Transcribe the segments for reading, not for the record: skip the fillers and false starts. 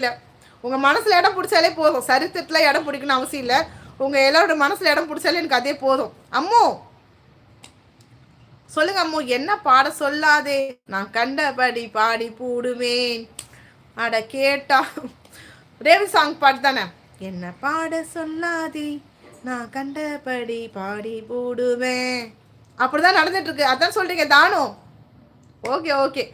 இல்லை. உங்கள் மனசில் இடம் பிடிச்சாலே போதும். சரித்திரத்தில் இடம் பிடிக்கணும்னு அவசியம் இல்லை. உங்கள் எல்லாரோட மனசில் இடம் பிடிச்சாலே எனக்கு அதே போதும். அம்மோ சொல்லுங்க அம்மோ, என்ன பாட சொல்லாதே, நான் கண்டபடி பாடி போடுவேன். அட கேட்டா ரேவி சாங் பாட்டு தானே. என்ன பாட சொல்லாதே, நான் கண்டபடி பாடி போடுவேன். அப்படிதான் நடந்துட்டு இருக்கு. அதான் சொல்றீங்க தானோ. ஓகே ஓகே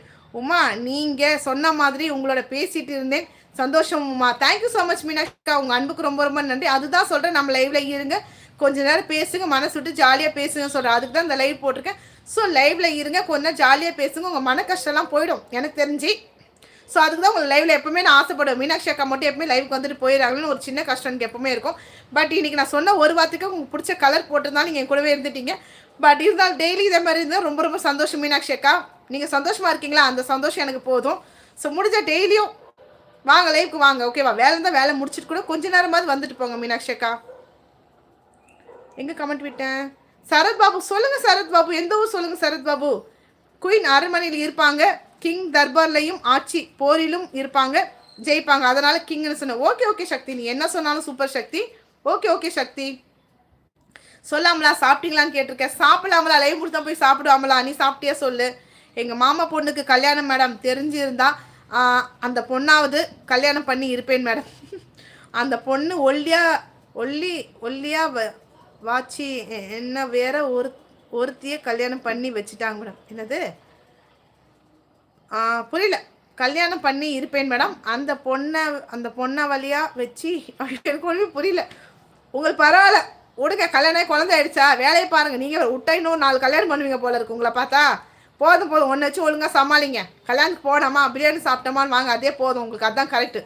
உமா, நீங்கள் சொன்ன மாதிரி உங்களோட பேசிட்டு இருந்தேன். சந்தோஷம் உமா. தேங்க்யூ ஸோ மச் மீனாட்சிக்கா. உங்கள் அன்புக்கு ரொம்ப ரொம்ப நன்றி. அதுதான் சொல்கிறேன், நம்ம லைவில் இருங்க, கொஞ்ச நேரம் பேசுங்க, மனசு விட்டு ஜாலியாக பேசுங்க சொல்கிறேன். அதுக்கு தான் இந்த லைவ் போட்டிருக்கேன். ஸோ லைவில் இருங்க, கொஞ்சம் ஜாலியாக பேசுங்க, உங்கள் மன கஷ்டம்லாம் போயிடும் எனக்கு தெரிஞ்சு. ஸோ அதுக்கு தான் உங்கள் லைவில் எப்பவுமே நான் ஆசைப்படுவேன். மீனாட்சி அக்கா மட்டும் எப்பவுமே லைவுக்கு வந்துட்டு போயிடறாங்கன்னு ஒரு சின்ன கஷ்டம் எனக்கு எப்பவுமே இருக்கும். பட் இன்றைக்கி நான் சொன்ன ஒரு வார்த்தைக்கு உங்களுக்கு பிடிச்ச கலர் போட்டிருந்தாலும் நீங்கள் என் கூடவே இருந்துட்டீங்க. பட் இருந்தாலும் டெய்லி இதே மாதிரி இருந்தால் ரொம்ப ரொம்ப சந்தோஷம் மீனாட்சி அக்கா. நீங்கள் சந்தோஷமாக இருக்கீங்களா, அந்த சந்தோஷம் எனக்கு போதும். ஸோ முடிஞ்ச டெய்லியும் வாங்க லைவுக்கு வாங்க, ஓகேவா? வேலை இருந்தால் வேலை முடிச்சுட்டு கூட கொஞ்ச நேரமாவது வந்துட்டு போங்க மீனாட்சி அக்கா. எங்கே கமெண்ட் விட்டேன்? சரத் பாபு சொல்லுங்கள். சரத் பாபு எந்த ஊர் சொல்லுங்கள் சரத் பாபு. குயின் அரண்மனையில் இருப்பாங்க, கிங் தர்பார்லையும் ஆட்சி போரிலும் இருப்பாங்க, ஜெயிப்பாங்க, அதனால கிங்னு சொன்ன. ஓகே ஓகே சக்தி, நீ என்ன சொன்னாலும் சூப்பர் சக்தி. ஓகே ஓகே சக்தி. சொல்லாமலா சாப்பிட்டீங்களான்னு கேட்டிருக்கேன். சாப்பிடாமலா? லைவ் முடித்தா போய் சாப்பிடுவாமலா? நீ சாப்பிட்டியா சொல்லு. எங்கள் மாமா பொண்ணுக்கு கல்யாணம் மேடம், தெரிஞ்சிருந்தா அந்த பொண்ணாவது கல்யாணம் பண்ணி இருப்பேன் மேடம். அந்த பொண்ணு ஒல்லியா வாச்சி என்ன வேற ஒருத்தியை கல்யாணம் பண்ணி வச்சுட்டாங்க மேடம். என்னது புரியல. கல்யாணம் பண்ணி இருப்பேன் மேடம், அந்த பொண்ணை வழியாக வச்சு எனக்கு ஒன்றுமே புரியல. உங்களுக்கு பரவாயில்ல விடுங்க, கல்யாணம் குழந்தை ஆயிடுச்சா, வேலையை பாருங்கள். நீங்கள் விட்டா இன்னும் 4 கல்யாணம் பண்ணுவீங்க போல இருக்கு உங்களை பார்த்தா. போதும் ஒன்று வச்சு ஒழுங்காக சமாளிங்க. கல்யாணத்துக்கு போனோமா பிரியாணி சாப்பிட்டோமான்னு வாங்க, அதே போதும் உங்களுக்கு, அதுதான் கரெக்டு.